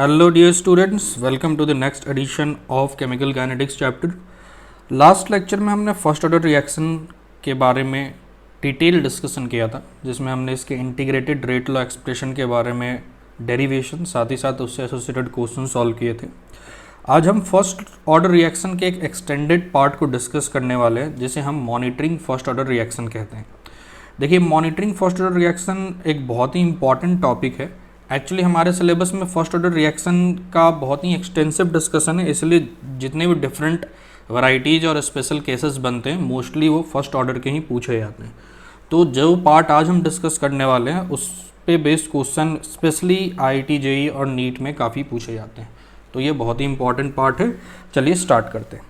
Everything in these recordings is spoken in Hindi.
Hello dear students, welcome to the next edition of Chemical Kinetics chapter. Last lecture में हमने फर्स्ट ऑर्डर रिएक्शन के बारे में डिटेल डिस्कशन किया था, जिसमें हमने इसके इंटीग्रेटेड रेट लॉ एक्सप्रेशन के बारे में डेरिवेशन साथ ही साथ उससे एसोसिएटेड क्वेश्चन सॉल्व किए थे। आज हम फर्स्ट ऑर्डर रिएक्शन के एक एक्सटेंडेड पार्ट को डिस्कस करने वाले हैं, जिसे हम मॉनिटरिंग फर्स्ट ऑर्डर रिएक्शन कहते हैं। देखिए, मॉनिटरिंग फर्स्ट ऑर्डर रिएक्शन एक बहुत ही इंपॉर्टेंट टॉपिक है। एक्चुअली हमारे सिलेबस में फर्स्ट ऑर्डर रिएक्शन का बहुत ही एक्सटेंसिव डिस्कशन है, इसलिए जितने भी डिफरेंट वैरायटीज़ और स्पेशल केसेस बनते हैं मोस्टली वो फर्स्ट ऑर्डर के ही पूछे जाते हैं। तो जो पार्ट आज हम डिस्कस करने वाले हैं उस पे based question specially IIT JEE और नीट में काफ़ी पूछे जाते हैं, तो ये बहुत ही इंपॉर्टेंट पार्ट है। चलिए स्टार्ट करते हैं।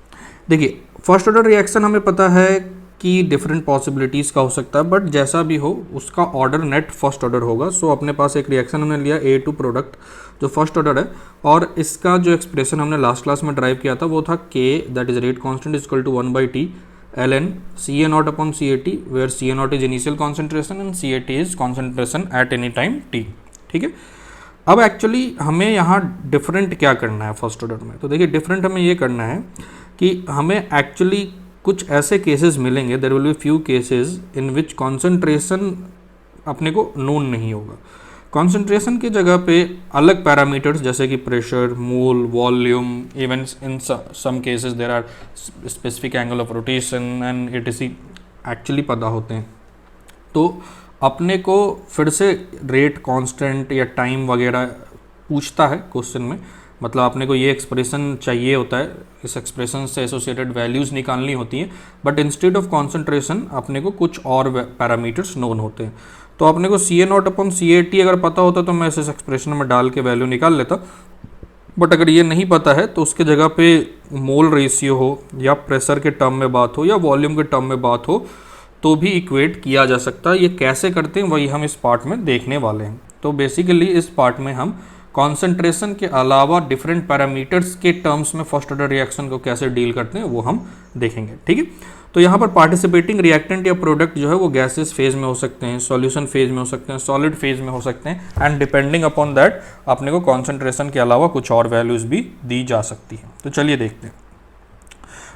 देखिए, फर्स्ट ऑर्डर रिएक्शन हमें पता है कि डिफरेंट पॉसिबिलिटीज़ का हो सकता है, बट जैसा भी हो उसका ऑर्डर नेट फर्स्ट ऑर्डर होगा। सो अपने पास एक रिएक्शन हमने लिया A2 प्रोडक्ट जो फर्स्ट ऑर्डर है, और इसका जो एक्सप्रेशन हमने लास्ट क्लास में ड्राइव किया था वो था K that is rate constant is equal to 1/T ln CA0 upon CAT, where CA0 is initial concentration and CAT is concentration at any time T। ठीक है, अब एक्चुअली हमें यहाँ डिफरेंट क्या करना है फर्स्ट ऑर्डर में। तो देखिए, डिफरेंट हमें ये करना है कि हमें एक्चुअली कुछ ऐसे केसेस मिलेंगे, there will be few cases in which concentration अपने को नोन नहीं होगा। कॉन्सेंट्रेशन की जगह पे अलग पैरामीटर्स जैसे कि pressure, mole, volume, even in some cases there are specific angle of rotation and etc actually पता होते हैं। तो अपने को फिर से रेट कांस्टेंट या टाइम वगैरह पूछता है क्वेश्चन में, मतलब अपने को ये एक्सप्रेशन चाहिए होता है, इस एक्सप्रेशन से एसोसिएटेड वैल्यूज़ निकालनी होती हैं, बट इंस्टेड ऑफ कॉन्सेंट्रेशन अपने को कुछ और पैरामीटर्स नोन होते हैं। तो अपने को CA0 अपॉन CAT अगर पता होता तो मैं इस एक्सप्रेशन में डाल के वैल्यू निकाल लेता, बट अगर ये नहीं पता है तो उसके जगह पे मोल रेशियो हो या प्रेशर के टर्म में बात हो या वॉल्यूम के टर्म में बात हो तो भी इक्वेट किया जा सकता है। ये कैसे करते हैं वही हम इस पार्ट में देखने वाले हैं। तो बेसिकली इस पार्ट में हम कॉन्सेंट्रेशन के अलावा डिफरेंट पैरामीटर्स के टर्म्स में फर्स्ट ऑर्डर रिएक्शन को कैसे डील करते हैं वो हम देखेंगे। ठीक है, तो यहाँ पर पार्टिसिपेटिंग रिएक्टेंट या प्रोडक्ट जो है वो गैसेस फेज में हो सकते हैं, सॉल्यूशन फेज में हो सकते हैं, सॉलिड फेज में हो सकते हैं, एंड डिपेंडिंग अपॉन दैट अपने को कॉन्सेंट्रेशन के अलावा कुछ और वैल्यूज भी दी जा सकती है। तो चलिए देखते हैं।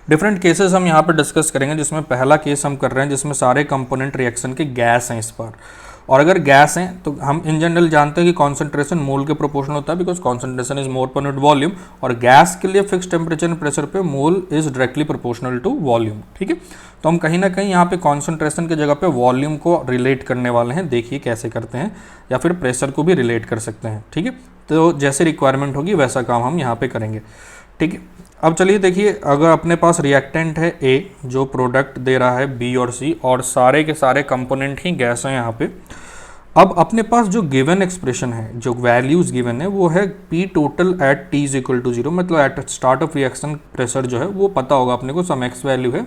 डिफरेंट केसेस हम यहाँ पर डिस्कस करेंगे, जिसमें पहला केस हम कर रहे हैं जिसमें सारे कंपोनेंट रिएक्शन के गैस हैं इस पर। और अगर गैस हैं तो हम इन जनरल जानते हैं कि कॉन्सेंट्रेशन मोल के प्रोपोर्शनल होता है, because concentration is mole per unit volume, और गैस के लिए फिक्स टेम्परेचर एंड प्रेशर पे mole is directly proportional to volume. ठीक है, तो हम कहीं ना कहीं यहाँ पे कॉन्सेंट्रेशन की जगह पे वॉल्यूम को रिलेट करने वाले हैं। देखिए कैसे करते हैं, या फिर प्रेशर को भी रिलेट कर सकते हैं। ठीक है, तो जैसे रिक्वायरमेंट होगी वैसा काम हम यहाँ पे करेंगे। ठीक है, अब चलिए देखिए, अगर अपने पास रिएक्टेंट है A जो प्रोडक्ट दे रहा है B और C, और सारे के सारे कंपोनेंट ही गैस हैं यहाँ पे। अब अपने पास जो गिवन एक्सप्रेशन है, जो वैल्यूज गिवन है वो है P total at T is equal to 0, मतलब at start of reaction pressure जो है वो पता होगा अपने को, सम x वैल्यू है,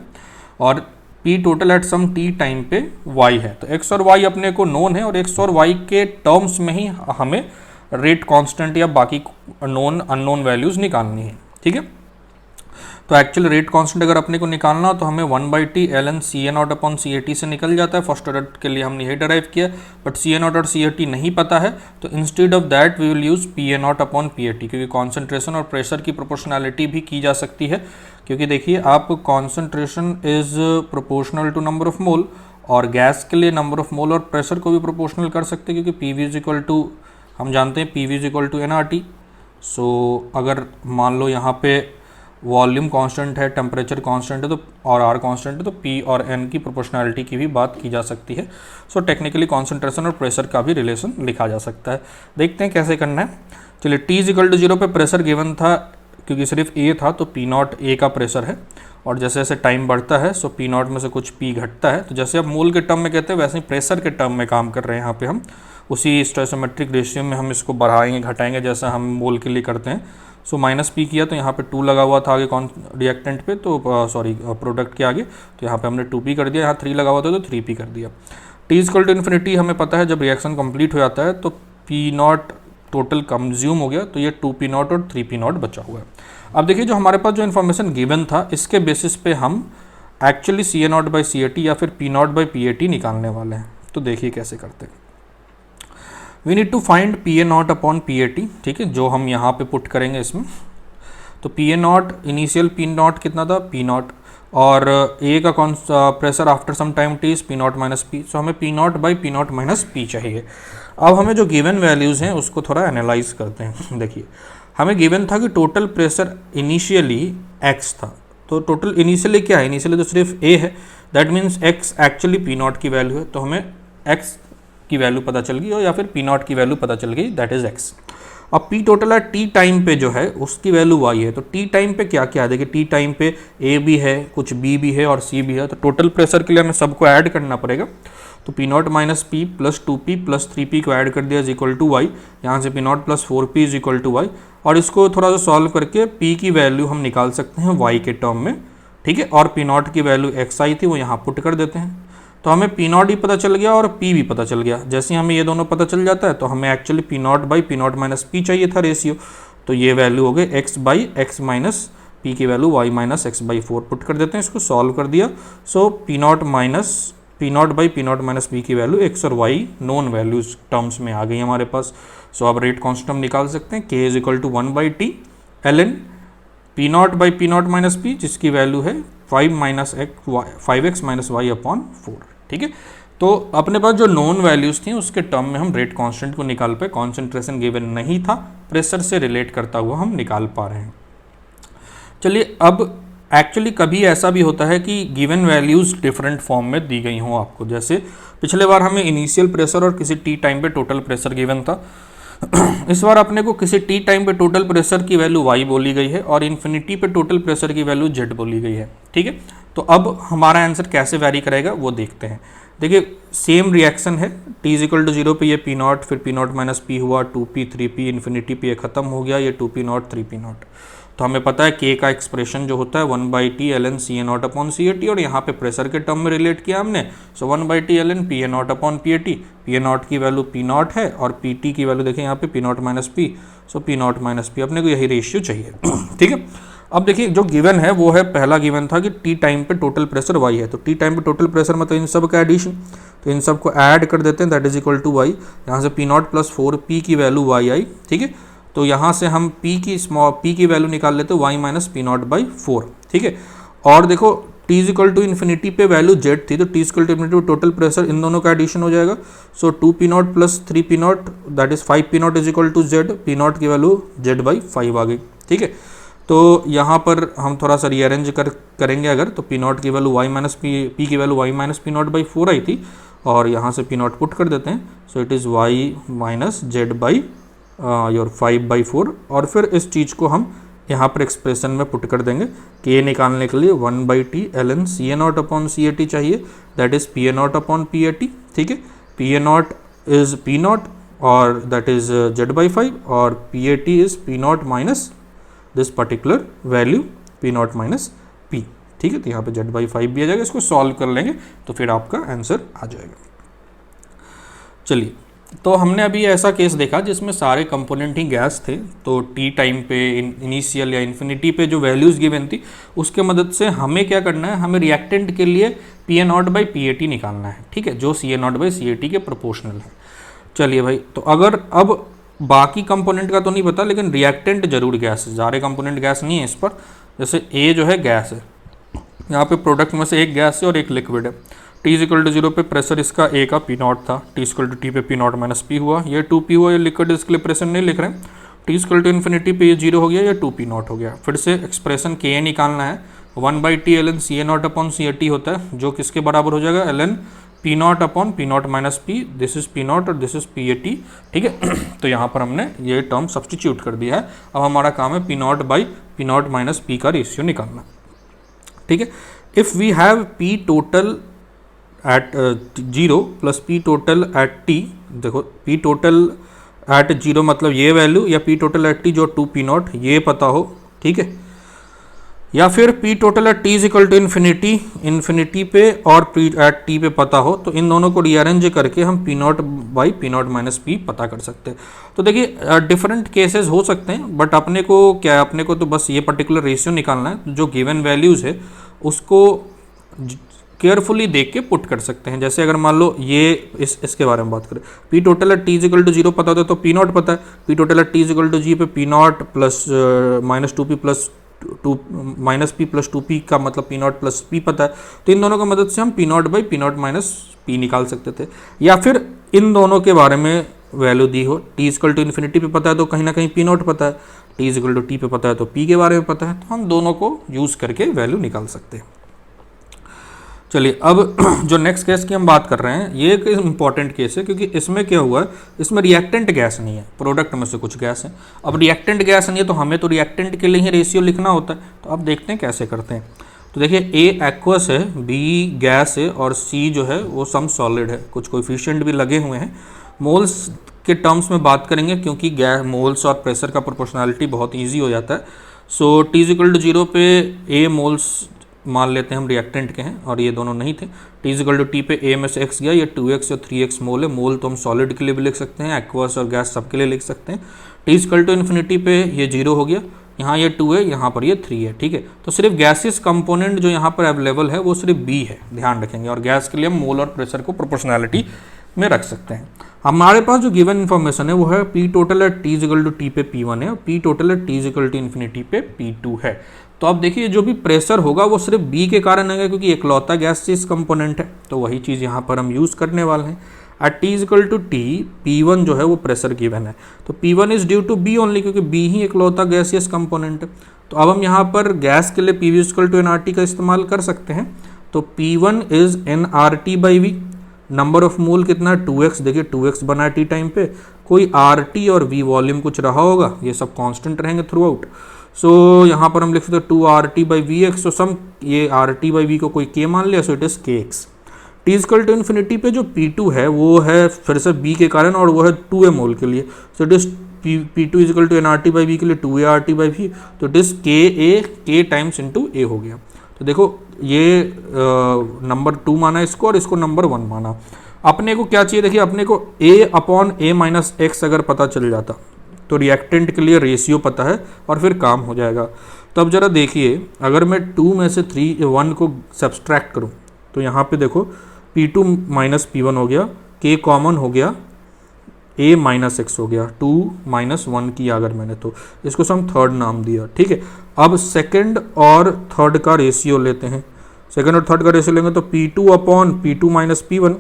और P total at some T time पे y है। तो x और y अपने को नोन है, और x और y के टर्म्स में ही हमें रेट कांस्टेंट या बाकी नोन अननोन वैल्यूज निकालनी है। ठीक है, तो एक्चुअल रेट कांस्टेंट अगर अपने को निकालना हो तो हमें 1/T ln CA0 upon CAT से निकल जाता है। फर्स्ट ऑर्डर के लिए हमने यही डराइव किया, बट CA0 और CAT नहीं पता है, तो instead of that we will use PA0 upon PAT, क्योंकि कॉन्सेंट्रेशन और प्रेशर की प्रोपोर्शनैलिटी भी की जा सकती है। क्योंकि देखिए, आप concentration is proportional to number of mole, और गैस के लिए नंबर ऑफ मोल और प्रेशर को भी प्रोपोर्शनल कर सकते हैं, क्योंकि PV इज इक्वल टू, हम जानते हैं PV is equal to nRT। So अगर मान लो यहाँ पे वॉल्यूम कांस्टेंट है, टेम्परेचर कांस्टेंट है, तो और R कांस्टेंट है, तो P और N की प्रोपोर्शनैलिटी की भी बात की जा सकती है। सो टेक्निकली कॉन्सेंट्रेशन और प्रेशर का भी रिलेशन लिखा जा सकता है। देखते हैं कैसे करना है। चलिए, T इज इक्वल टू 0 पे प्रेशर गिवन था, क्योंकि सिर्फ A था तो P0 A का प्रेशर है, और जैसे जैसे टाइम बढ़ता है सो P0 में से कुछ P घटता है। तो जैसे आप मोल के टर्म में कहते हैं वैसे ही प्रेशर के टर्म में काम कर रहे हैं यहाँ पे हम, उसी स्टोइकोमेट्रिक रेशियो में हम इसको बढ़ाएंगे घटाएंगे जैसा हम मोल के लिए करते हैं। सो -P किया तो यहाँ पे 2 लगा हुआ था आगे कौन रिएक्टेंट पे, तो सॉरी प्रोडक्ट के आगे, तो यहाँ पे हमने 2P कर दिया, यहाँ 3 लगा हुआ था तो 3P कर दिया। T इक्वल टू इन्फिनिटी हमें पता है जब रिएक्शन कंप्लीट हो जाता है तो P0 टोटल कंज्यूम हो गया, तो ये 2P0 और 3P0 बचा हुआ है। अब देखिए, जो हमारे पास जो इन्फॉर्मेशन गिवन था इसके बेसिस पे हम एक्चुअली CA0/CAT या फिर P0/PAT निकालने वाले हैं। तो देखिए कैसे करते हैं। We need to find P A not upon P A T, ठीक है, जो हम यहाँ पे पुट करेंगे इसमें। तो P A not initial P not कितना था, पी नॉट, और ए का कौन सा pressure after some time T is P not minus P, so हमें P not by P not minus P चाहिए। अब हमें जो गिवन वैल्यूज़ हैं उसको थोड़ा एनालाइज करते हैं। देखिए हमें गिवन था कि टोटल प्रेशर इनिशियली एक्स था, तो टोटल इनिशियली क्या है, इनिशियली तो सिर्फ ए है, that means x actually P not की वैल्यू है, तो हमें एक्स की वैल्यू पता चल गई, और या फिर पी नॉट की वैल्यू पता चल गई, दैट इज एक्स। अब पी टोटल है टी टाइम पे जो है उसकी वैल्यू वाई है, तो टी टाइम पे क्या क्या है, देखिए टी टाइम पे ए भी है, कुछ बी भी है और सी भी है, तो टोटल प्रेशर के लिए हमें सबको ऐड करना पड़ेगा। तो P not minus P plus 2p plus 3p को ऐड कर दिया इज इक्वल टू वाई, यहाँ से P not plus 4p is equal to y, और इसको थोड़ा सा सॉल्व करके p की वैल्यू हम निकाल सकते हैं y के टर्म में, ठीक है, और पी नॉट की वैल्यू x आई थी वो यहाँ पुट कर देते हैं, तो हमें पी नॉट ही पता चल गया और p भी पता चल गया। जैसे ही हमें ये दोनों पता चल जाता है तो हमें actually P not by P not minus P चाहिए था रेशियो, तो ये वैल्यू हो गई x by X minus P की value y minus X by 4 put कर देते हैं, इसको सॉल्व कर दिया, so P not by P not minus P की वैल्यू x और y नॉन वैल्यूज टर्म्स में आ गई हमारे पास। सो अब रेट कांस्टेंट हम निकाल सकते हैं, k is equal to 1 by T L N P not by P not minus P, जिसकी वैल्यू है 5x माइनस वाई अपॉन 4, ठीक है। तो अपने पास जो नॉन वैल्यूज थी उसके टर्म में हम रेट कांस्टेंट को निकाल पाए, कॉन्सेंट्रेशन गिवन नहीं था, प्रेशर से रिलेट करता हुआ हम निकाल पा रहे हैं। चलिए अब एक्चुअली कभी ऐसा भी होता है कि गिवन वैल्यूज़ डिफरेंट फॉर्म में दी गई हों आपको, जैसे पिछले बार हमें इनिशियल प्रेशर और किसी टी टाइम पे टोटल प्रेशर गिवन था, इस बार अपने को किसी टी टाइम पे टोटल प्रेशर की वैल्यू y बोली गई है और इन्फिनिटी पे टोटल प्रेशर की वैल्यू z बोली गई है, ठीक है। तो अब हमारा आंसर कैसे वैरी करेगा वो देखते हैं। देखिए सेम रिएक्शन है, t इज इक्वल टू 0 पे ये पी नॉट, फिर पी नॉट माइनस पी हुआ, 2p 3p, इन्फिनिटी पे ये खत्म हो गया, ये 2p नॉट 3p नॉट। तो हमें पता है k का एक्सप्रेशन जो होता है 1 by T L N C A not upon C A T, और यहाँ पे प्रेशर के टर्म में रिलेट किया हमने, so 1 by T L N P A not upon P A T, P A naught की वैल्यू पी नॉट है और पी टी की वैल्यू देखें यहाँ पे P not minus P, so P not minus P, अपने को यही रेशियो चाहिए, ठीक है। अब देखिए जो गिवन है वो है, पहला गिवन था कि टी टाइम पे टोटल प्रेशर वाई है, तो टी टाइम पे टोटल प्रेशर मतलब इन सब का एडिशन, तो इन सब को ऐड कर देते हैं, that is equal to y, यहाँ से पी नॉट प्लस 4p की वैल्यू वाई आई, ठीक है। तो यहाँ से हम p की वैल्यू निकाल लेते हैं y minus P not by 4, ठीक है। और देखो t is equal to infinity पे वैल्यू z थी, तो t is equal to infinity total pressure इन दोनों का एडिशन हो जाएगा, so 2p naught plus 3p naught that is 5p naught is equal to z, p naught की वैल्यू z बाई 5 आ गई, ठीक है। तो यहाँ पर हम थोड़ा सा रीअरेंज करेंगे अगर, तो पी नॉट की वैल्यू y माइनस पी की value y minus P not by 4 आई थी, और यहाँ से पी नॉट पुट कर देते हैं, so it is y minus Z by your 5/4, और फिर इस चीज़ को हम यहाँ पर एक्सप्रेशन में पुट कर देंगे, k निकालने के लिए 1 by T L N C A not upon C A T चाहिए, that is P A not upon P A T, ठीक है। P A not is P not और दैट इज़ जेड बाई 5, और P A T is P not minus this particular value P not minus P, ठीक है। तो यहाँ पे जेड बाई 5 भी आ जाएगा, इसको सॉल्व कर लेंगे तो फिर आपका आंसर आ जाएगा। चलिए, तो हमने अभी ऐसा केस देखा जिसमें सारे कंपोनेंट ही गैस थे, तो टी टाइम पे इनिशियल या इन्फिनिटी पे जो वैल्यूज़ गिवन थी उसके मदद से हमें क्या करना है, हमें रिएक्टेंट के लिए P A not by P A T निकालना है, ठीक है, जो C A not by C A T के प्रोपोर्शनल है। चलिए भाई, तो अगर अब बाकी कंपोनेंट का तो नहीं पता, लेकिन रिएक्टेंट जरूर गैस है, सारे कंपोनेंट गैस नहीं है इस पर। जैसे ए जो है गैस है, यहाँ पे प्रोडक्ट में से एक गैस है और एक लिक्विड है, टी इज इक्वल टू 0 पे प्रेशर इसका ए का पी नॉट था, टी इक्वल टू टी पे पी नॉट माइनस पी हुआ, ये 2p हुआ, ये लिक्विड इसके लिए प्रेशर नहीं लिख रहे हैं, टी इक्वल टू इन्फिनिटी पे ये 0 हो गया, ये 2p नॉट हो गया। फिर से एक्सप्रेशन के ए निकालना है, 1 by T L N C A not upon C A T होता है, जो किसके बराबर हो जाएगा, L N P not upon P not minus P, this is P not और this is P A T, ठीक है। तो यहाँ पर हमने ये टर्म सब्सटीट्यूट कर दिया है। अब हमारा काम है P not by P not minus P का रेशियो निकालना, ठीक है। If we have P total at 0 plus P total at T, देखो पी टोटल एट 0 मतलब ये वैल्यू, या पी टोटल एट टी जो 2p नॉट ये पता हो, ठीक है, या फिर P total at T is equal to infinity पे और पी एट टी पे पता हो, तो इन दोनों को रीअरेंज करके हम P not by P not minus P पता कर सकते हैं। तो देखिए डिफरेंट केसेस हो सकते हैं, बट अपने को क्या है, अपने को तो बस ये पर्टिकुलर रेशियो निकालना है, जो गिवन वैल्यूज़ है उसको केयरफुली देख के पुट कर सकते हैं। जैसे अगर मान लो ये इसके बारे में बात करें, P total at T is equal to zero पता होता है तो पी नॉट पता है, P total at T is equal to G पे P not plus minus two P plus two minus P plus two P का मतलब पी नॉट प्लस पी पता है, तो इन दोनों की मदद से हम P not by P not minus P निकाल सकते थे। या फिर इन दोनों के बारे में वैल्यू दी हो, टी इजिकल टू इन्फिनिटी पे पता है तो कहीं ना कहीं पी नॉट पता है, टी इजिकल टू टी पे पता है तो पी के बारे में पता है, तो हम दोनों को यूज़ करके वैल्यू निकाल सकते हैं। चलिए अब जो नेक्स्ट केस की हम बात कर रहे हैं ये एक इंपॉर्टेंट केस है, क्योंकि इसमें क्या हुआ है, इसमें रिएक्टेंट गैस नहीं है, प्रोडक्ट में से कुछ गैस है। अब रिएक्टेंट गैस नहीं है तो हमें तो रिएक्टेंट के लिए ही रेशियो लिखना होता है, तो अब देखते हैं कैसे करते हैं। तो देखिए ए एक्वस है, बी गैस है और सी जो है वो सम सॉलिड है, कुछ कोएफिशिएंट भी लगे हुए हैं। मोल्स के टर्म्स में बात करेंगे क्योंकि गैस मोल्स और प्रेशर का प्रोपोर्शनैलिटी बहुत ईजी हो जाता है। So T is equal to zero पे ए मोल्स मान लेते हैं हम रिएक्टेंट के हैं और ये दोनों नहीं थे। टी इजिकल टू टी पे ए में से एक्स गया, ये 2x या 3x मोल है। मोल तो हम सॉलिड के लिए भी लिख सकते हैं, एक्वस और गैस सब के लिए लिख सकते हैं। टी इजिकल टू इन्फिनिटी पे ये 0 हो गया, यहाँ ये 2 है, यहाँ पर ये 3 है, ठीक है। तो सिर्फ गैसियस कंपोनेंट जो यहाँ पर अवेलेबल है वो सिर्फ बी है, ध्यान रखेंगे। और गैस के लिए हम मोल और प्रेशर को प्रोपोर्शनैलिटी में रख सकते हैं। हमारे पास जो गिवन इन्फॉर्मेशन है वो है P total at T is equal to T पे P1 है और P total at T is equal to infinity पे P2 है। तो अब देखिए जो भी प्रेशर होगा वो सिर्फ बी के कारण है, क्योंकि इकलौता गैसियस कंपोनेंट है, तो वही चीज़ यहाँ पर हम यूज़ करने वाले हैं। At T is equal to T P1 जो है वो प्रेशर गिवन है, तो P1 is due to B only, क्योंकि बी ही इकलौता गैसियस कंपोनेंट है। तो अब हम यहाँ पर गैस के लिए P V is equal to NRT का इस्तेमाल कर सकते हैं। तो P1 is NRT by V, number of mole कितना है 2x, देखिए 2x बना है टी टाइम पे, कोई RT और V वॉल्यूम कुछ रहा होगा, ये सब कांस्टेंट रहेंगे थ्रू आउट। सो यहाँ पर हम लिख सकते हैं 2RT बाई VX, तो सम ये RT बाई V को कोई K मान लिया, so it is KX। T is equal to infinity पे जो P2 है वो है फिर से B के कारण और वो है 2A मोल के लिए, so it is P2 is equal to NRT by V के लिए 2ART बाई V, तो it is K times into A हो गया। तो देखो ये नंबर 2 माना इसको और इसको नंबर 1 माना। अपने को क्या चाहिए, देखिए अपने को A upon A minus x अगर पता चल जाता तो रिएक्टेंट के लिए रेशियो पता है और फिर काम हो जाएगा। तो अब जरा देखिए अगर मैं 2 में से 1 को सब्सट्रैक्ट करूं तो यहाँ पे देखो P2 माइनस P1 हो गया, K कॉमन हो गया, A माइनस एक्स हो गया, 2 माइनस 1 किया अगर मैंने, तो इसको हम थर्ड नाम दिया, ठीक है। अब सेकंड और थर्ड का रेशियो लेते हैं, सेकंड और थर्ड का रेशियो लेंगे तो P2 upon P2 minus P1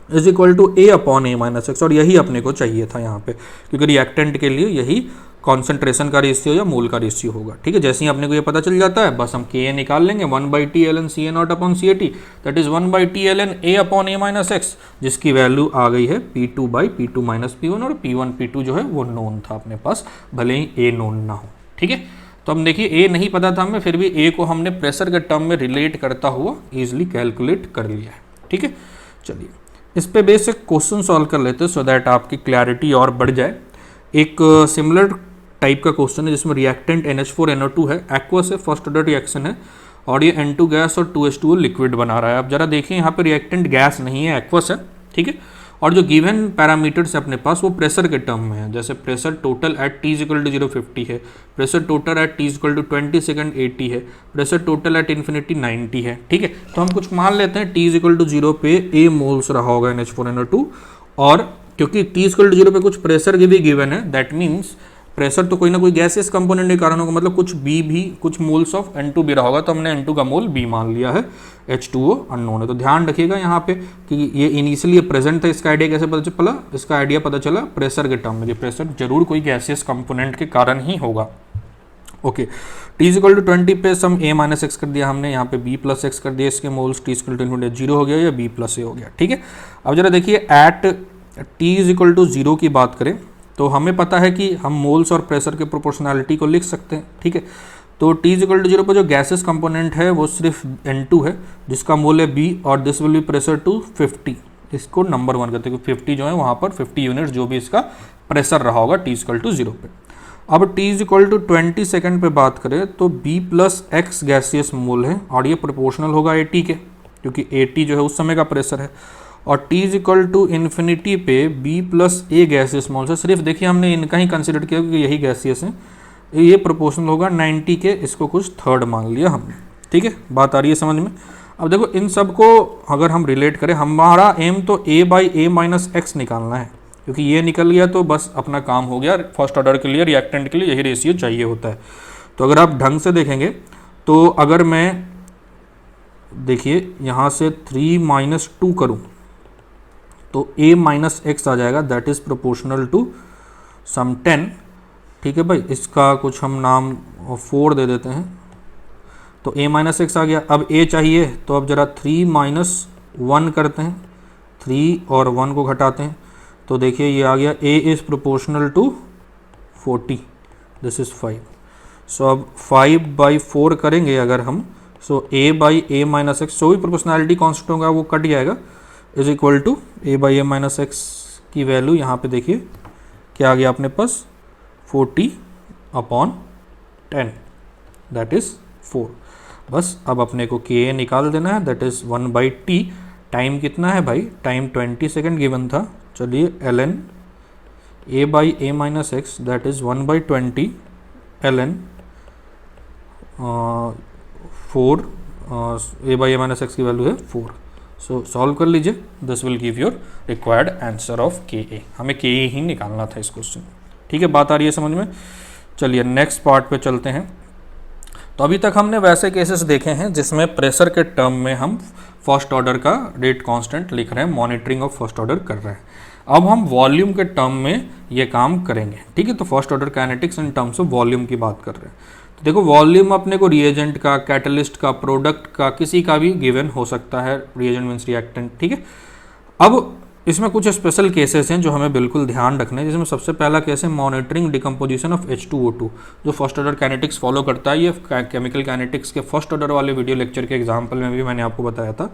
is equal to A upon A minus x, और यही अपने को चाहिए था यहाँ पे, क्योंकि रिएक्टेंट के लिए यही कॉन्सेंट्रेशन का रेशियो या मोल का रेशियो होगा, ठीक है। जैसे ही अपने को ये पता चल जाता है बस हम Ka निकाल लेंगे, 1/T ln Ca not upon Cat, that is 1/T ln A upon A minus x, जिसकी वैल्यू आ गई है P2 by P2 minus P1, और P1 P2 जो है वो नोन था अपने पास, भले ही A नोन ना हो, ठीक है। तो हम देखिए A नहीं पता था हमें, फिर भी A को हमने प्रेशर के टर्म में रिलेट करता हुआ ईजिली कैलकुलेट कर लिया है, ठीक है। चलिए इस पे बेसिक क्वेश्चन सॉल्व कर लेते हैं सो दैट आपकी क्लैरिटी और बढ़ जाए। एक सिमिलर टाइप का क्वेश्चन है जिसमें रिएक्टेंट NH4NO2 है, एक्वस है, फर्स्ट ऑर्डर रिएक्शन है, और ये N2 गैस और 2H2O लिक्विड बना रहा है। अब जरा देखिए यहाँ पे रिएक्टेंट गैस नहीं है, एक्वस है, ठीक है। और जो गिवन पैरामीटर्स है अपने पास वो प्रेशर के टर्म में है, जैसे pressure total at T is equal to 0 50 है, pressure total at T is equal to 20 second 80 है, प्रेशर टोटल एट इन्फिनिटी 90 है, ठीक है। तो हम कुछ मान लेते हैं T इजिकल टू 0 पे A मोल्स रहा होगा NH4NO2, और क्योंकि T इजिकल टू 0 पे कुछ प्रेशर भी गिवन है, दैट मीन्स प्रेशर तो कोई ना कोई गैसियस कंपोनेंट के कारण होगा, मतलब कुछ B भी कुछ मोल्स ऑफ N2 भी रहा होगा, तो हमने N2 का मोल B मान लिया है, H2O अननोन है। तो ध्यान रखिएगा यहाँ पे कि ये इनिशियली प्रेजेंट था, इसका आइडिया कैसे पता चला, इसका आइडिया पता चला प्रेशर के टर्म में, ये प्रेशर जरूर कोई गैसियस कंपोनेंट के कारण ही होगा। ओके, T इजिकल टू 20 पे सम A माइनस एक्स कर दिया हमने, यहाँ पे B प्लस एक्स कर दिया, इसके मोल्स T इजिकल टू 0 हो गया या B प्लस A हो गया, ठीक है। अब जरा देखिए एट T इजिकल टू 0 की बात करें तो हमें पता है कि हम मोल्स और प्रेशर के प्रोपोर्शनैलिटी को लिख सकते हैं, ठीक है। तो T इजिकल टू 0 पर जो गैसेस कंपोनेंट है वो सिर्फ N2 है, जिसका मोल है B, और this will be pressure to 50, इसको नंबर 1 करते हैं, 50 जो है वहाँ पर 50 यूनिट्स जो भी इसका प्रेशर रहा होगा T इजिकल टू 0 पे। अब T इजिकल टू 20 सेकेंड पे बात करें तो B प्लस एक्स गैसियस मोल है, और ये प्रोपोर्शनल होगा 80 के, क्योंकि 80 जो है उस समय का प्रेशर है। और T इजिकल टू इन्फिनिटी पे B plus A gaseous moles है, सिर्फ देखिए हमने इनका ही कंसिडर किया क्योंकि यही गैसियस है, ये प्रोपोर्शनल होगा 90 के, इसको कुछ थर्ड मान लिया हमने, ठीक है। बात आ रही है समझ में। अब देखो इन सब को अगर हम रिलेट करें, हमारा एम तो a by a minus x निकालना है, क्योंकि ये निकल गया तो बस अपना काम हो गया। फर्स्ट ऑर्डर के लिए, रिएक्टेंट के लिए यही रेशियो चाहिए होता है। तो अगर आप ढंग से देखेंगे तो अगर मैं देखिए यहाँ से 3 माइनस 2 करूँ तो a माइनस एक्स आ जाएगा, that is proportional to some 10। ठीक है भाई, इसका कुछ हम नाम 4 दे देते हैं, तो a माइनस एक्स आ गया। अब a चाहिए तो अब जरा 3 माइनस 1 करते हैं, 3 और 1 को घटाते हैं तो देखिए ये आ गया a is proportional to 40, this is 5। So अब 5 बाई 4 करेंगे अगर हम, so a by a minus x, जो भी प्रोपोर्शनैलिटी कॉन्स्टेंट होगा वो कट जाएगा, is equal to a by a minus x की वैल्यू यहाँ पे देखिए क्या आ गया अपने पास, 40 अपॉन 10, दैट इज़ 4। बस अब अपने को k निकाल देना है, that is 1 by T. Time कितना है भाई, टाइम 20 सेकेंड गिवन था। चलिए ln a by a minus x that is 1 by 20 ln 4, a by a minus x की वैल्यू है 4। सो सॉल्व कर लीजिए, this will give your required answer of के ए। हमें के ए ही निकालना था इस क्वेश्चन। ठीक है, बात आ रही है समझ में। चलिए नेक्स्ट पार्ट पे चलते हैं। तो अभी तक हमने वैसे केसेस देखे हैं जिसमें प्रेशर के टर्म में हम फर्स्ट ऑर्डर का रेट कांस्टेंट लिख रहे हैं, मॉनिटरिंग ऑफ फर्स्ट ऑर्डर कर रहे हैं। अब हम वॉल्यूम के टर्म में ये काम करेंगे। ठीक है, तो first order kinetics in terms of volume की बात कर रहे हैं। तो देखो वॉल्यूम अपने को रिएजेंट का, कैटलिस्ट का, प्रोडक्ट का, किसी का भी गिवन हो सकता है, रिएजेंट मीन्स रिएक्टेंट। ठीक है, अब इसमें कुछ स्पेशल केसेस हैं जो हमें बिल्कुल ध्यान रखना है, जिसमें सबसे पहला केस है मॉनिटरिंग डिकम्पोजिशन ऑफ H2O2, जो फर्स्ट ऑर्डर काइनेटिक्स फॉलो करता है। ये केमिकल काइनेटिक्स के फर्स्ट ऑर्डर वाले वीडियो लेक्चर के एग्जाम्पल में भी मैंने आपको बताया था।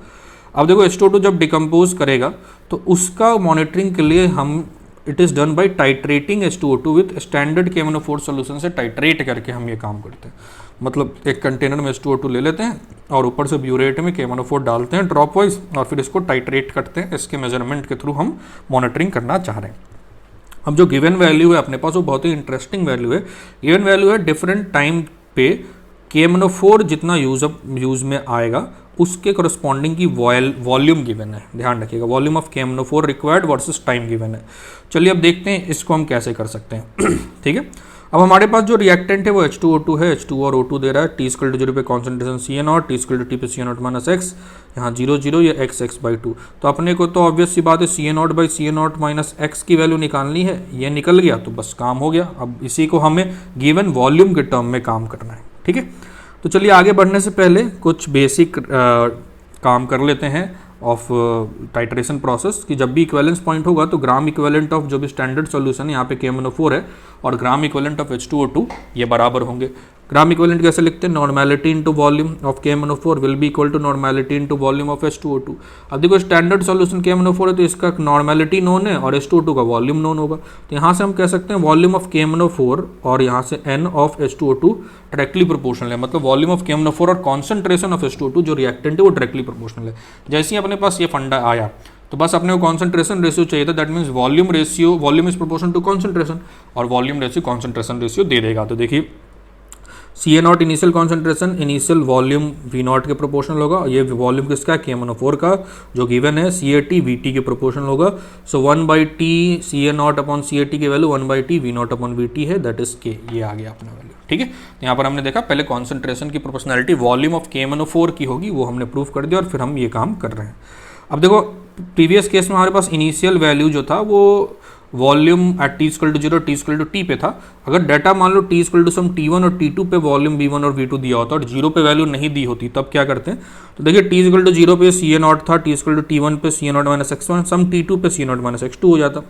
अब देखो H2O2 जब डिकम्पोज करेगा तो उसका मॉनिटरिंग के लिए हम it is done by titrating H2O2 with standard KMnO4 solution से टाइट्रेट करके हम ये काम करते हैं। मतलब एक कंटेनर में H2O2 ले लेते हैं और ऊपर से ब्यूरेट में KMnO4 डालते हैं ड्रॉप वाइज, और फिर इसको टाइट्रेट करते हैं। इसके मेजरमेंट के थ्रू हम मॉनिटरिंग करना चाह रहे हैं। अब जो गिवन वैल्यू है अपने पास वो बहुत ही इंटरेस्टिंग वैल्यू है। गिवन वैल्यू है डिफरेंट टाइम पे KMnO4 जितना यूज में आएगा उसके करस्पॉन्डिंग की वॉल्यूम गिवन है। ध्यान रखिएगा, volume of KMnO4 required versus time given है। चलिए अब देखते हैं इसको हम कैसे कर सकते हैं। ठीक है, अब हमारे पास जो रिएक्टेंट है वो H2O2 है, H2 और O2 दे रहा है। T = 0 पे कॉन्सेंट्रेशन CN0, T = T पे CN0 माइनस एक्स, यहाँ 0 0 या x बाई 2। तो अपने को तो ऑब्वियस सी बात है CN0 by CN0 minus x की वैल्यू निकालनी है। ये निकल गया तो बस काम हो गया। अब इसी को हमें गिवन वॉल्यूम के टर्म में काम करना है। ठीक है, तो चलिए आगे बढ़ने से पहले कुछ बेसिक काम कर लेते हैं ऑफ टाइट्रेशन प्रोसेस, कि जब भी इक्वेलेंस पॉइंट होगा तो ग्राम इक्वेलेंट ऑफ जो भी स्टैंडर्ड सॉल्यूशन है, यहाँ पे KMnO4 है, और ग्राम इक्वेलेंट ऑफ H2O2 ये बराबर होंगे। ग्राम इक्वेलेंट कैसे लिखते हैं, normality into volume of KMnO4 will be equal to normality into volume of H2O2। अब देखो स्टैंडर्ड सॉल्यूशन KMnO4 है तो इसका नॉर्मेलिटी नोन है और H2O2 का वॉल्यूम नोन होगा। तो यहाँ से हम कह सकते हैं वॉल्यूम ऑफ KMnO4 और यहाँ से N of H2O2 directly proportional है। मतलब वॉल्यूम ऑफ KMnO4 और कॉन्सेंट्रेशन ऑफ H2O2 जो रिएक्टेंट है वो डायरेक्टली प्रोपोर्शनल है। जैसे ही अपने पास ये फंडा आया तो बस अपने को कॉन्सेंट्रेशन रेशियो चाहिए था, that means volume ratio, volume is proportion to concentration, और वॉल्यूम रेशियो कॉन्सेंट्रेशन रेशियो दे देगा। तो देखिए CA0 initial concentration initial volume V0 के प्रोपोर्शनल होगा। ये वॉल्यूम किसका है, KMnO4 का, जो गिवन है CAT VT के प्रोपोर्शनल होगा। सो 1/T CA0 अपॉन CAT की value 1/T V0 upon VT है, दैट इज K। ये आ गया अपना वैल्यू। ठीक है, तो यहाँ पर हमने देखा पहले कॉन्सेंट्रेशन की प्रोपोर्शनैलिटी वॉल्यूम ऑफ KMnO4 की होगी, वो हमने प्रूव कर दिया और फिर हम ये काम कर रहे हैं। अब देखो प्रीवियस केस में हमारे पास इनिशियल वैल्यू जो था वो volume at T = 0 T = T पे था। अगर डाटा मान लो T = सम T1 और T2 पे वॉल्यूम V1 और V2 दिया होता और 0 पे वैल्यू नहीं दी होती, तब क्या करते हैं, तो देखिए T = 0 पे CA0 था, T = T1 पे CA0 माइनस x1, सम T2 पे CA0 माइनस x2 हो जाता।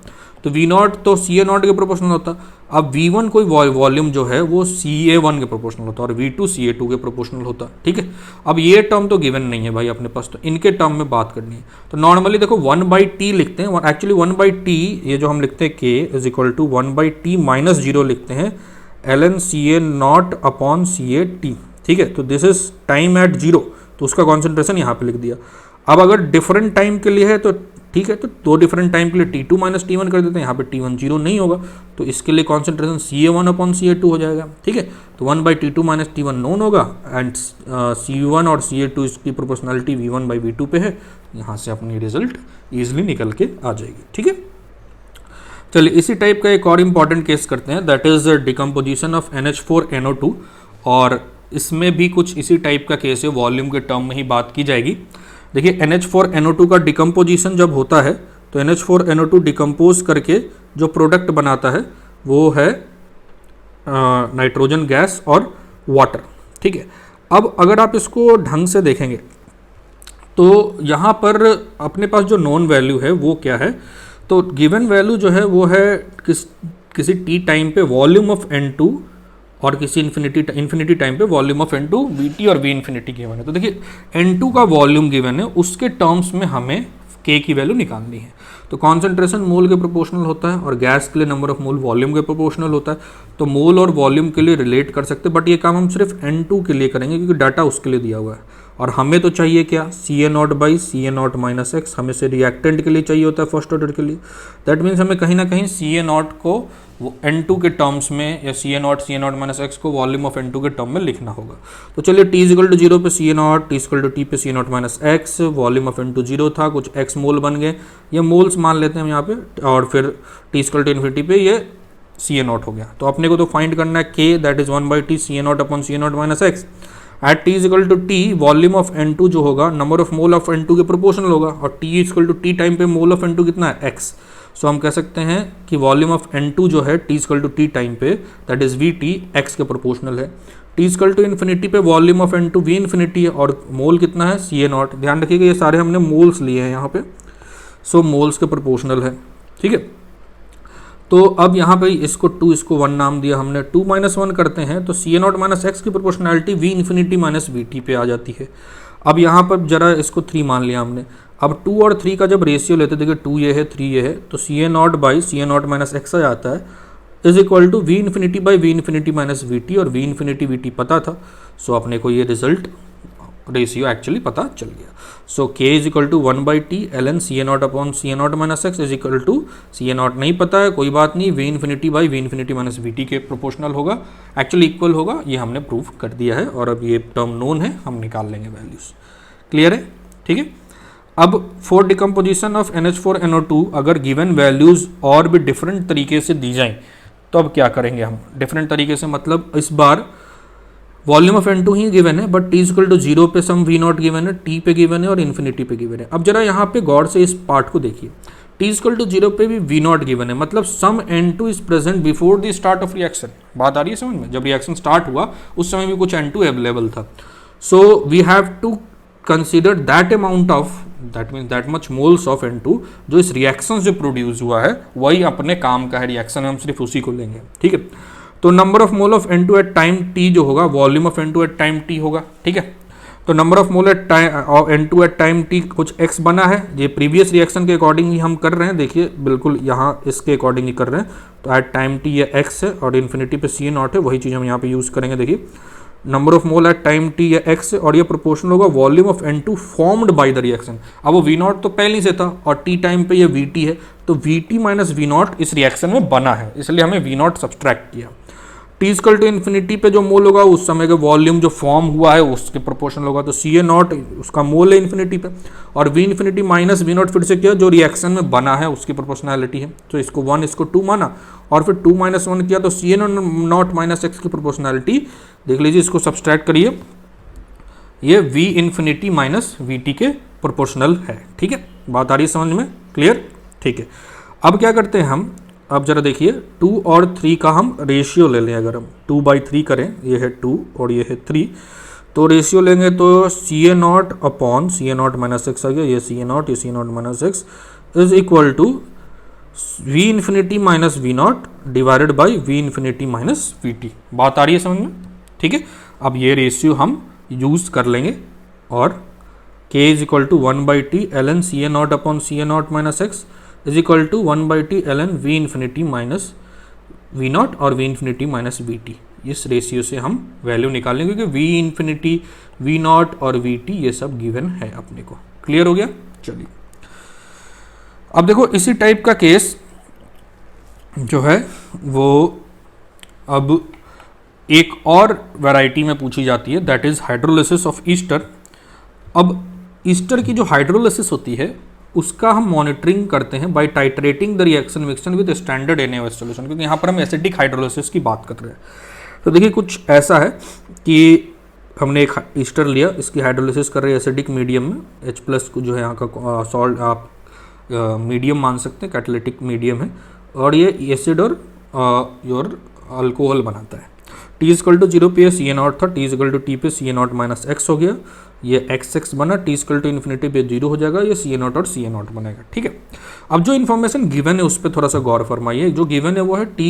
तो V0 तो CA0 के प्रोपोर्शनल होता। अब V1 कोई वॉल्यूम जो है वो CA1 के प्रोपोर्शनल होता और V2 CA2 के प्रोपोर्शनल होता। ठीक है, अब ये टर्म तो गिवन नहीं है भाई अपने पास, तो इनके टर्म में बात करनी है। तो नॉर्मली देखो 1/T लिखते हैं, एक्चुअली 1/T ये जो हम लिखते हैं K = 1/T माइनस 0 लिखते हैं ln CA0 अपॉन CAT। ठीक है, तो दिस इज टाइम एट 0, तो उसका कॉन्सेंट्रेशन यहाँ पे लिख दिया। अब अगर डिफरेंट टाइम के लिए है तो ठीक है। तो दो डिफरेंट टाइम के लिए T2 माइनस T1 कर देते हैं, यहाँ पे T1 जीरो नहीं होगा, तो इसके लिए कॉन्सेंट्रेशन CA1 अपॉन CA2 हो जाएगा, ठीक है। तो 1/T2 माइनस T1 नोन होगा एंड C1 और CA2 इसकी प्रोपोर्शनलिटी V1/V2 पे है, यहाँ से अपनी रिजल्ट ईजिली निकल के आ जाएगी, ठीक है। चलिए इसी टाइप का एक और इम्पॉर्टेंट केस करते हैं, that is decomposition of NH4NO2, और इसमें भी कुछ इसी टाइप का केस है, वॉल्यूम के टर्म में ही बात की जाएगी। देखिए NH4NO2 का डिकम्पोजिशन जब होता है तो NH4NO2 डिकम्पोज करके जो प्रोडक्ट बनाता है वो है नाइट्रोजन गैस और वाटर, ठीक है। अब अगर आप इसको ढंग से देखेंगे तो यहाँ पर अपने पास जो नॉन वैल्यू है वो क्या है, तो गिवन वैल्यू जो है वो है किसी टी टाइम पे वॉल्यूम ऑफ N2 और किसी इन्फिनिटी टाइम पे वॉल्यूम ऑफ N2 VT और V इन्फिनिटी गिवन है। तो देखिए N2 का वॉल्यूम गिवन है, उसके टर्म्स में हमें K की वैल्यू निकालनी है। तो कॉन्सेंट्रेशन मोल के प्रोपोर्शनल होता है और गैस के लिए नंबर ऑफ मोल वॉल्यूम के प्रोपोर्शनल होता है, तो मोल और वॉल्यूम के लिए रिलेट कर सकते हैं, बट ये काम हम सिर्फ N2 के लिए करेंगे क्योंकि डाटा उसके लिए दिया हुआ है। और हमें तो चाहिए क्या, CA0/CA0 माइनस एक्स, हमें से रिएक्टेंट के लिए चाहिए होता है फर्स्ट ऑर्डर के लिए। दैट मीन्स हमें कहीं ना कहीं CA0 को N2 के टर्म्स में या CA0 माइनस एक्स को वॉल्यूम ऑफ N2 के टर्म में लिखना होगा। तो चलिए T=0 पे CA0, T=T पे CA0 minus x, volume of N2 zero था, कुछ एक्स मोल बन गए, ये मोल्स मान लेते हैं हम यहाँ पे, और फिर T=∞ पे ये CA0 हो गया। तो अपने को तो फाइंड करना है K, that is 1/T CA0 upon CA0 minus x. At T=T volume of N2 जो होगा number of mole of N2 के प्रोपोर्शनल होगा, और T टाइम पे मोल ऑफ N2 कितना है, x। सो हम कह सकते हैं कि वॉल्यूम ऑफ N2 जो है T टाइम पे दैट इज VT x के प्रोपोर्शनल है। T पे volume of N2 V infinity है और मोल कितना है, CA0। ध्यान रखिएगा ये सारे हमने मोल्स लिए हैं यहाँ पे, सो मोल्स के प्रोपोर्शनल है, ठीक है। तो अब यहाँ पे इसको 2 इसको 1 नाम दिया हमने, 2 - 1 करते हैं तो CA0 माइनस एक्स की proportionality V infinity minus VT पे आ जाती है। अब यहाँ पर जरा इसको 3 मान लिया हमने। अब 2 और 3 का जब रेशियो लेते, देखिए 2 ये है 3 ये है, तो CA0/CA0 माइनस एक्स आ जाता है is equal to V infinity minus VT, और V इन्फिनिटी VT पता था, सो अपने को ये रिजल्ट रेशियो एक्चुअली पता चल गया। So K = 1/T ln CA0 upon CA0 minus x is equal to CA0 नहीं पता है, कोई बात नहीं, V इन्फिनिटी माइनस VT के प्रोपोर्शनल होगा, एक्चुअली इक्वल होगा, ये हमने प्रूव कर दिया है। और अब ये टर्म नोन है, हम निकाल लेंगे वैल्यूज, क्लियर है, ठीक है। अब फॉर डिकम्पोजिशन ऑफ NH4NO2 अगर गिवन वैल्यूज और भी डिफरेंट तरीके से दी जाएं तो अब क्या करेंगे हम, डिफरेंट तरीके से मतलब इस बार वॉल्यूम ऑफ N2 ही गिवन है, बट T=0 पे सम V0 गिवन है, T पे गिवन है और इन्फिनिटी पे गिवन है। अब जरा यहाँ पे गौर से इस पार्ट को देखिए, T=0 पे भी V0 गिवन है, मतलब सम N2 is present before the start of reaction. बात आ रही है समझ में, जब रिएक्शन स्टार्ट हुआ उस समय भी कुछ N2 अवेलेबल था, so we have to consider that amount of that means that much moles of N2 जो इस रिएक्शन से प्रोड्यूस हुआ है, वही अपने काम का है रिएक्शन में, हम सिर्फ उसी को लेंगे, ठीक है। तो number of mole of N2 at time T जो होगा volume of N2 at time T होगा, ठीक है। तो number of mole at N2 at time T कुछ x बना है, ये प्रीवियस रिएक्शन के अकॉर्डिंग ही हम कर रहे हैं, देखिए बिल्कुल यहाँ इसके अकॉर्डिंग ही कर रहे हैं। तो एट टाइम T ये x है और इन्फिनिटी पे CA0 है, वही चीज़ हम यहाँ पे यूज़ करेंगे। देखिए number of mole at time T ये x है और ये प्रोपोर्शनल होगा volume of N2 formed by the reaction. अब वो V0 तो पहले से था और T टाइम पे ये VT है, तो VT माइनस V0 इस रिएक्शन में बना है, इसलिए हमें V0 सब्सट्रैक्ट किया। T=∞ पे जो मोल होगा उस समय का वॉल्यूम जो फॉर्म हुआ है उसके प्रोपोर्शनल होगा, तो CA0 उसका मोल है इन्फिनिटी पे, और V इन्फिनिटी माइनस V0 फिर से क्या जो रिएक्शन में बना है उसकी प्रोपोर्शनैलिटी है, तो इसको 1 इसको 2 माना और फिर 2 - 1 किया, तो CA0 माइनस एक्स की प्रोपोर्शनैलिटी देख लीजिए, इसको सब्सट्रैक्ट करिए, ये V इन्फिनिटी माइनस VT के प्रोपोर्शनल है, ठीक है। बात आ रही है समझ में, क्लियर, ठीक है। अब क्या करते हैं हम, अब जरा देखिए 2 और 3 का हम रेशियो ले लें, अगर हम 2/3 करें, ये है 2 और ये है 3, तो रेशियो लेंगे तो CA0 upon CA0 minus x आ गया, ये CA0 minus x is equal to V infinity minus V0 divided by V infinity minus VT। बात आ रही है समझ में, ठीक है। अब ये रेशियो हम यूज़ कर लेंगे और K = 1/T ln CA0 upon CA0 minus x is equal to 1/T ln V infinity minus V0 और V इन्फिनिटी माइनस VT। इस रेशियो से हम वैल्यू निकालेंगे क्योंकि V इन्फिनिटी, V0 और VT ये सब गिवन है अपने को, क्लियर हो गया। चलिए अब देखो इसी टाइप का केस जो है वो अब एक और वैरायटी में पूछी जाती है, that is hydrolysis of Easter. अब ईस्टर की जो हाइड्रोलिसिस होती है उसका हम मॉनिटरिंग करते हैं by titrating the reaction mixture with standard NaOH solution, क्योंकि यहाँ पर हम एसिडिक हाइड्रोलिसिस की बात कर रहे हैं। तो देखिए कुछ ऐसा है कि हमने एक ईस्टर लिया, इसकी हाइड्रोलिसिस कर रहे हैं एसिडिक मीडियम में, H+ को जो है यहाँ का सॉल्ट आप मीडियम मान सकते हैं, कैटालिटिक मीडियम है, और ये एसिड और योर अल्कोहल बनाता है। T=0 पे CA0 था, T=T पे CA0 - x हो गया, ये XX बना, T=∞ पे 0 हो जाएगा, ये CA0 और CA0 बनेगा। ठीक है, अब जो इन्फॉर्मेशन गिवन है उस पर थोड़ा सा गौर फरमाइए। जो गिवन है वो है T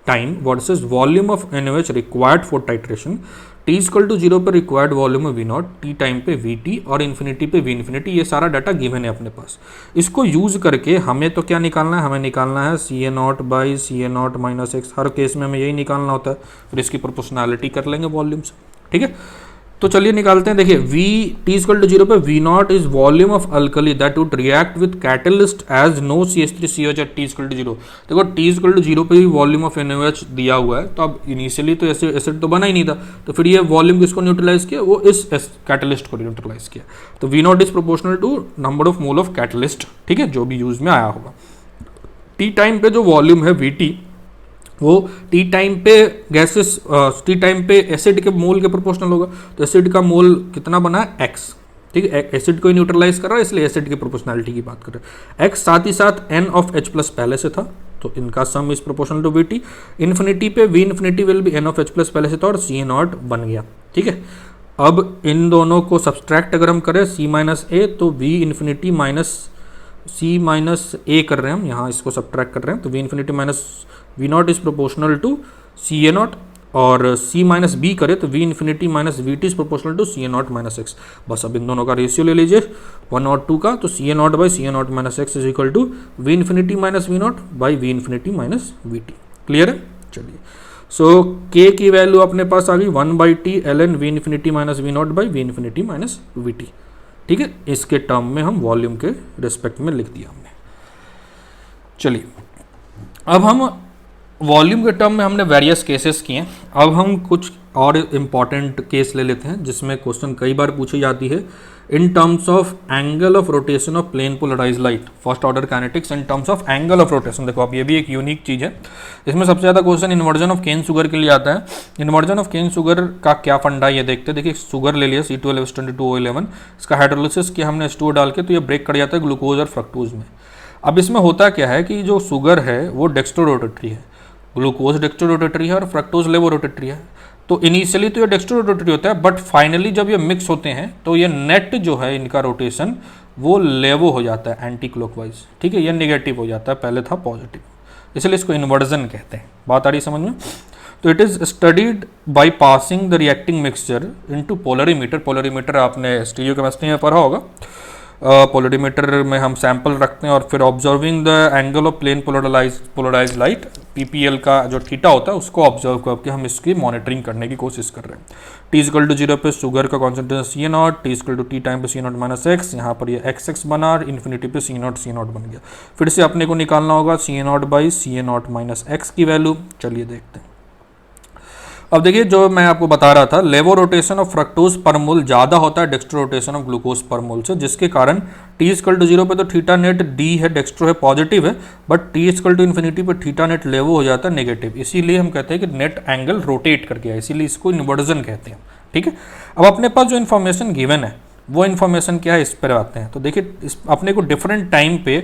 time versus volume of NaOH required for titration. T=0 पर रिक्वायर्ड वॉल्यूम है V0, T टाइम पे VT और इन्फिनिटी पे V∞। ये सारा डाटा गिवन है अपने पास। इसको यूज करके हमें तो क्या निकालना है, हमें निकालना है CA0/CA0 - x। हर केस में हमें यही निकालना होता है, फिर इसकी प्रोपोर्शनैलिटी कर लेंगे वॉल्यूम से। ठीक है, तो चलिए निकालते हैं। देखिए T=0 पे V0 is volume of alkali that would react with catalyst as no CH3COH at T=0। देखो T=0 पे भी वॉल्यूम ऑफ NaOH दिया हुआ है, तो अब इनिशियली तो एसिड तो बना ही नहीं था, तो फिर ये वॉल्यूम किसको न्यूट्रलाइज किया, वो इस कैटलिस्ट को न्यूट्रलाइज किया। तो V0 is proportional to number of mole of catalyst. ठीक है, जो भी यूज में आया होगा। T टाइम पे जो वॉल्यूम है VT वो T टाइम पे गैसेस T टाइम पे एसिड के मोल के प्रोपोर्शनल होगा। तो एसिड का मोल कितना बना है, x। ठीक है, एसिड को ही न्यूट्रलाइज कर रहा है, इसलिए एसिड की प्रोपोर्शनैलिटी की बात कर रहे हैं। x साथ ही साथ N(H+) पहले से था, तो इनका sum is proportional to VT। Infinity पे V∞ विल बी N(H+) पहले से था और CA0 बन गया। ठीक है, अब इन दोनों को सब्सट्रैक्ट अगर हम करें C - A, तो V∞ माइनस C - A कर रहे हैं हम, यहाँ इसको सब्ट्रैक्ट कर रहे हैं, तो V∞ minus V0 is proportional to CA0, और C - B करे तो V∞ minus VT is proportional to CA0 - x। बस अब इन दोनों का रेशियो ले लीजिए 1 और 2 का, तो CA0/CA0 - x is equal to V∞ minus V0 by V∞ minus VT। Clear है? चलिए, सो K की वैल्यू अपने पास आ गई 1/T ln V∞ minus V0 by V∞ minus VT। ठीक है, इसके टर्म में हम वॉल्यूम के रिस्पेक्ट में लिख दिया हमने। चलिए, अब हम वॉल्यूम के टर्म में हमने वेरियस केसेस किए, अब हम कुछ और इम्पॉर्टेंट केस ले लेते हैं जिसमें क्वेश्चन कई बार पूछी जाती है in terms of angle of rotation of plane polarised light. First order kinetics in terms of angle of rotation. देखो अब ये भी एक यूनिक चीज़ है, इसमें सबसे ज़्यादा question inversion of cane sugar के लिए आता है। इन्वर्जन ऑफ केन शुगर का क्या फंडा ये देखते हैं। देखिए शुगर ले लिया C2H22O11, इसका हाइड्रोलिसिस किया हमने H2O डाल के, तो ये ब्रेक कर जाता है ग्लूकोज और फ्रक्टोज में। अब इसमें होता क्या है कि जो शुगर है वो डेक्स्ट्रो रोटेटरी है, ग्लूकोज डेक्स्ट्रो रोटेटरी है और फ्रक्टोज लेवो रोटेटरी है। तो इनिशियली तो ये डेक्स्ट्रो रोटेटरी होता है, बट फाइनली जब ये मिक्स होते हैं तो ये नेट जो है इनका रोटेशन वो लेवो हो जाता है एंटी क्लॉकवाइज। ठीक है, ये नेगेटिव हो जाता है, पहले था पॉजिटिव, इसलिए इसको इन्वर्जन कहते हैं। बात आ रही समझ में? तो it is studied by passing the reacting mixture into polarimeter. Polarimeter आपने स्टीरियोकेमिस्ट्री में पढ़ा होगा। पोलरीमीटर में हम सैंपल रखते हैं और फिर observing the angle of plane polarise light, PPL का जो थीटा होता है उसको ऑब्जर्व करके हम इसकी मॉनिटरिंग करने की कोशिश कर रहे हैं। T=0 पे शुगर का कॉन्सेंट्रेशन CA0, T टाइम पे CA0 - x, यहाँ पर ये XX बना और इन्फिनिटी पे C0 बन गया। फिर से अपने को निकालना होगा CA0/CA0 - x की वैल्यू। चलिए देखते हैं। अब देखिए जो मैं आपको बता रहा था, लेवो रोटेशन ऑफ फ्रक्टोज पर मोल ज़्यादा होता है डेक्स्ट्रो रोटेशन ऑफ ग्लूकोज पर मोल से, जिसके कारण T=0 पे तो थीटा नेट D है, डेक्स्ट्रो है पॉजिटिव है, बट T=∞ पे थीटा नेट लेवो हो जाता है नेगेटिव। इसीलिए हम कहते हैं कि नेट एंगल रोटेट कर गया, इसीलिए इसको इन्वर्जन कहते हैं। ठीक है, अब अपने पास जो इन्फॉर्मेशन गिवन है वो इन्फॉर्मेशन क्या है, इस पर आते हैं। तो देखिए अपने को डिफरेंट टाइम पे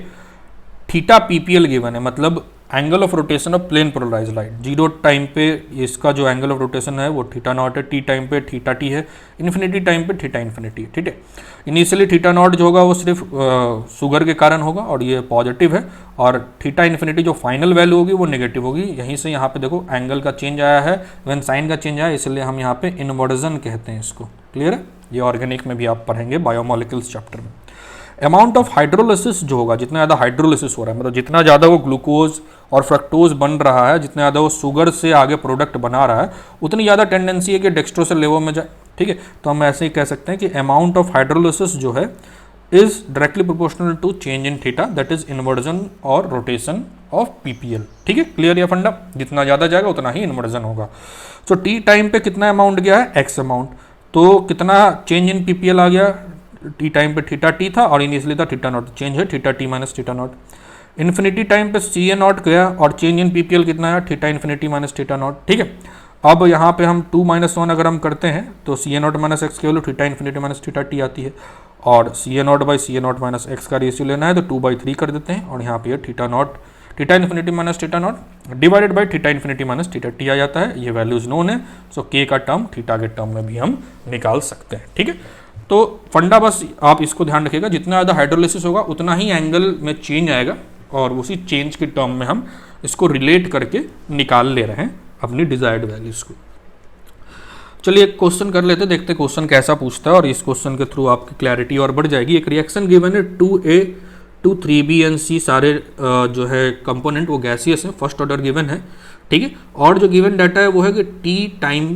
थीटा PPL गिवन है, मतलब angle of rotation of plane polarise light. 0 time पे इसका जो एंगल ऑफ रोटेशन है वो θ0 है, T टाइम पे θT है, इन्फिनिटी टाइम पे θ इन्फिनिटी है। ठीक है, इनिशियली θ0 जो होगा वो सिर्फ शुगर के कारण होगा और ये पॉजिटिव है, और θ इन्फिनिटी जो फाइनल वैल्यू होगी वो नेगेटिव होगी। यहीं से यहाँ पे देखो एंगल का चेंज आया है, व्हेन साइन का चेंज आया, इसलिए हम यहाँ पे इन्वर्जन कहते हैं इसको। क्लियर है? ये ऑर्गेनिक में भी आप पढ़ेंगे बायोमोलिक्यूल्स चैप्टर में। अमाउंट ऑफ हाइड्रोलिसिस जो होगा, जितना ज़्यादा हाइड्रोलिसिस हो रहा है, मतलब जितना ज़्यादा वो ग्लूकोज और फ्रक्टोज बन रहा है, जितना ज़्यादा वो शुगर से आगे प्रोडक्ट बना रहा है, उतनी ज़्यादा टेंडेंसी है कि डेक्स्ट्रो से लेवो में जाए। ठीक है, तो हम ऐसे ही कह सकते हैं कि अमाउंट ऑफ हाइड्रोलिसिस जो है is directly proportional to change in theta, that is inversion और रोटेशन ऑफ पीपीएल। ठीक है, क्लियर ये फंडा, जितना ज़्यादा जाएगा उतना ही इन्वर्जन होगा। सो टी टाइम पे कितना अमाउंट गया है, एक्स अमाउंट, तो कितना चेंज इन पीपीएल आ गया, टी टाइम पे थीटा टी था और इनिशियली था थीटा नॉट, चेंज है theta T minus theta not. Infinity time पे सी ए नॉट गया और चेंज इन पीपीएल कितना है, theta infinity minus theta not. ठीक है, अब यहाँ पे हम 2 - 1 अगर हम करते हैं तो C A not minus x की value theta infinity minus theta T आती है, और C A not by C A not minus X का रेशियो लेना है तो 2/3 कर देते हैं, और यहाँ पे theta not theta infinity minus theta not divided by theta infinity minus theta T आ जाता है। ये वैल्यूज नोन है, सो के का टर्म थीटा के टर्म में भी हम निकाल सकते हैं। ठीक है, तो फंडा बस आप इसको ध्यान रखिएगा, जितना ज़्यादा हाइड्रोलिसिस होगा उतना ही एंगल में चेंज आएगा, और उसी चेंज के टर्म में हम इसको रिलेट करके निकाल ले रहे हैं अपनी डिजायर्ड वैल्यूज को। चलिए एक क्वेश्चन कर लेते हैं, देखते हैं क्वेश्चन कैसा पूछता है, और इस क्वेश्चन के थ्रू आपकी क्लैरिटी और बढ़ जाएगी। एक रिएक्शन गिवन है 2A 2 3B एंड C सारे जो है कंपोनेंट वो गैसियस है, फर्स्ट ऑर्डर गिवन है। ठीक है, और जो गिवन डाटा है वो है कि T time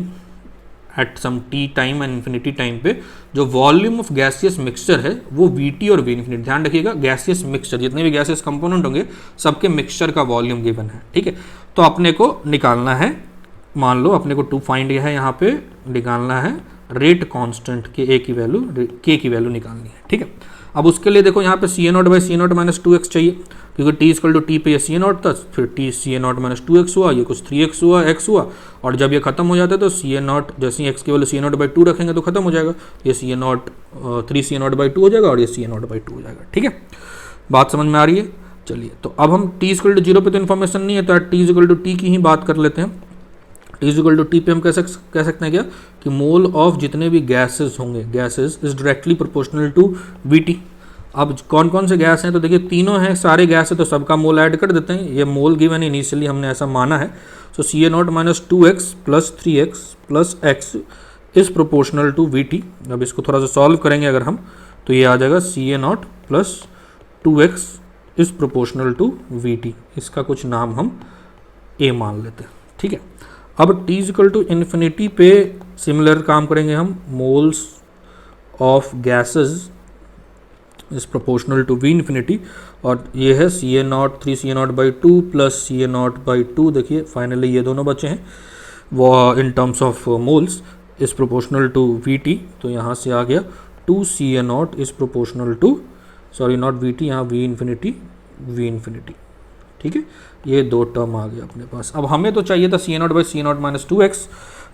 at some T time and infinity time पे जो वॉल्यूम ऑफ गैसियस मिक्सचर है वो VT और V इन्फिनिटी, ध्यान रखिएगा गैसियस मिक्सचर, जितने भी गैसियस कंपोनेंट होंगे सबके मिक्सचर का वॉल्यूम गिवन है। ठीक है, तो अपने को निकालना है, मान लो अपने को टू फाइंड है, यहाँ पे निकालना है रेट कांस्टेंट के ए की वैल्यू, के की वैल्यू निकालनी है। ठीक है, अब उसके लिए देखो यहाँ पे C A not by C A not minus 2x चाहिए, क्योंकि टी इक्वल टू टी पे ये सी ए नॉट था, फिर T C A not minus 2x हुआ, ये कुछ 3x हुआ, x हुआ, और जब ये खत्म हो जाता है तो सी ए नॉट, जैसे ही x की value C A not by 2 रखेंगे तो खत्म हो जाएगा, ये C A not 3 C A not by 2 हो जाएगा और ये सी ए नॉट बाई 2 हो जाएगा। ठीक है, बात समझ में आ रही है। चलिए, तो अब हम टी इक्वल टू 0 पे तो इन्फॉर्मेशन नहीं है, तो टी इक्वल टू टी की ही बात कर लेते हैं। टी इक्वल टू टी पे हम कह सकते हैं क्या कि मोल ऑफ जितने भी गैसेस होंगे, gases is directly proportional to VT। अब कौन कौन से गैस हैं, तो देखिए तीनों हैं, सारे गैस है तो सबका मोल ऐड कर देते हैं, ये मोल गिवन इनिशियली हमने ऐसा माना है। So C A not minus 2x plus 3x plus x is proportional to VT। अब इसको थोड़ा सा सॉल्व करेंगे अगर हम, तो ये आ जाएगा C A not plus 2x is proportional to VT, इसका कुछ नाम हम A मान लेते हैं। ठीक है, अब t इक्वल टू इन्फिनिटी पे सिमिलर काम करेंगे हम, moles of gases is proportional to V infinity, और ये है C A not 3 C A not by 2 plus C A not by 2। देखिए फाइनली ये दोनों बचे हैं, वो in terms of moles is proportional to VT, तो यहाँ से आ गया 2 C A not is proportional to, sorry not VT, यहाँ V इन्फिनिटी V इन्फिनिटी। ठीक है, ये दो टर्म आ गया अपने पास। अब हमें तो चाहिए था C A not by C A not minus 2x,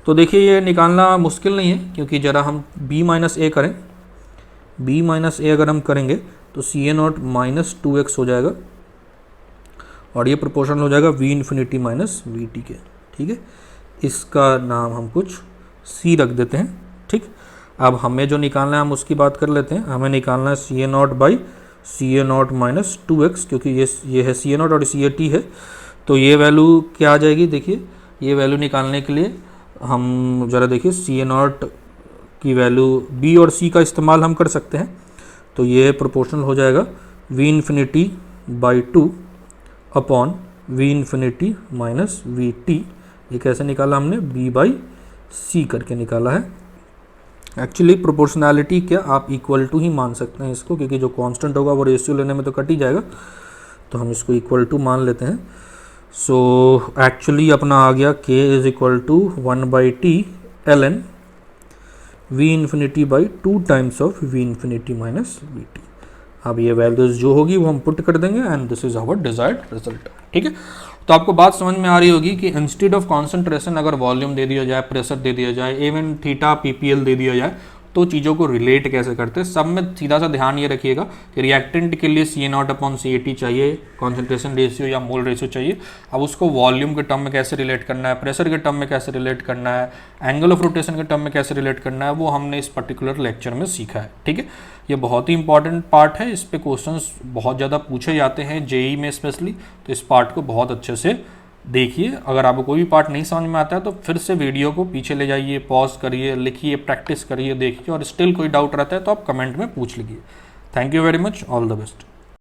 तो देखिए ये निकालना मुश्किल नहीं है, क्योंकि ज़रा हम b माइनस ए करें, b माइनस ए अगर हम करेंगे तो C A not minus 2x हो जाएगा, और ये प्रोपोर्शनल हो जाएगा V इन्फिनिटी माइनस VT के। ठीक है, इसका नाम हम कुछ c रख देते हैं। ठीक, अब हमें जो निकालना है हम उसकी बात कर लेते हैं। हमें निकालना है C A not by C A not minus 2x, क्योंकि ये है सी ए नॉट और सी ए टी है, तो ये वैल्यू क्या आ जाएगी, देखिए ये वैल्यू निकालने के लिए हम ज़रा देखिए सी ए नॉट की वैल्यू b और c का इस्तेमाल हम कर सकते हैं, तो ये प्रोपोर्शनल हो जाएगा V इन्फिनिटी बाई 2 upon V infinity minus VT। ये कैसे निकाला हमने, b बाई c करके निकाला है। एक्चुअली प्रोपोर्शनैलिटी क्या आप इक्वल टू ही मान सकते हैं इसको, क्योंकि जो कांस्टेंट होगा वो रेशियो लेने में तो कट ही जाएगा, तो हम इसको इक्वल टू मान लेते हैं। सो एक्चुअली अपना आ गया k is equal to 1/t ln V infinity बाई 2 times of V infinity minus VT। अब ये वैल्यूज जो होगी वो हम पुट कर देंगे, and this is our desired result. ठीक है, तो आपको बात समझ में आ रही होगी कि इंस्टेड ऑफ कॉन्सेंट्रेशन अगर वॉल्यूम दे दिया जाए, प्रेशर दे दिया जाए, इवन थीटा पीपीएल दे दिया जाए, तो चीज़ों को रिलेट कैसे करते हैं। सब में सीधा सा ध्यान ये रखिएगा कि रिएक्टेंट के लिए C A not upon C A T चाहिए, कॉन्सेंट्रेशन रेशियो या मोल रेशियो चाहिए। अब उसको वॉल्यूम के टर्म में कैसे रिलेट करना है, प्रेशर के टर्म में कैसे रिलेट करना है, एंगल ऑफ रोटेशन के टर्म में कैसे रिलेट करना है, वो हमने इस पर्टिकुलर लेक्चर में सीखा है। ठीक है, ये बहुत ही इंपॉर्टेंट पार्ट है, इस पे क्वेश्चंस बहुत ज़्यादा पूछे जाते हैं जेई में स्पेशली, तो इस पार्ट को बहुत अच्छे से देखिए। अगर आपको कोई भी पार्ट नहीं समझ में आता है तो फिर से वीडियो को पीछे ले जाइए, पॉज करिए, लिखिए, प्रैक्टिस करिए, देखिए, और स्टिल कोई डाउट रहता है तो आप कमेंट में पूछ लीजिए। Thank you very much, all the best.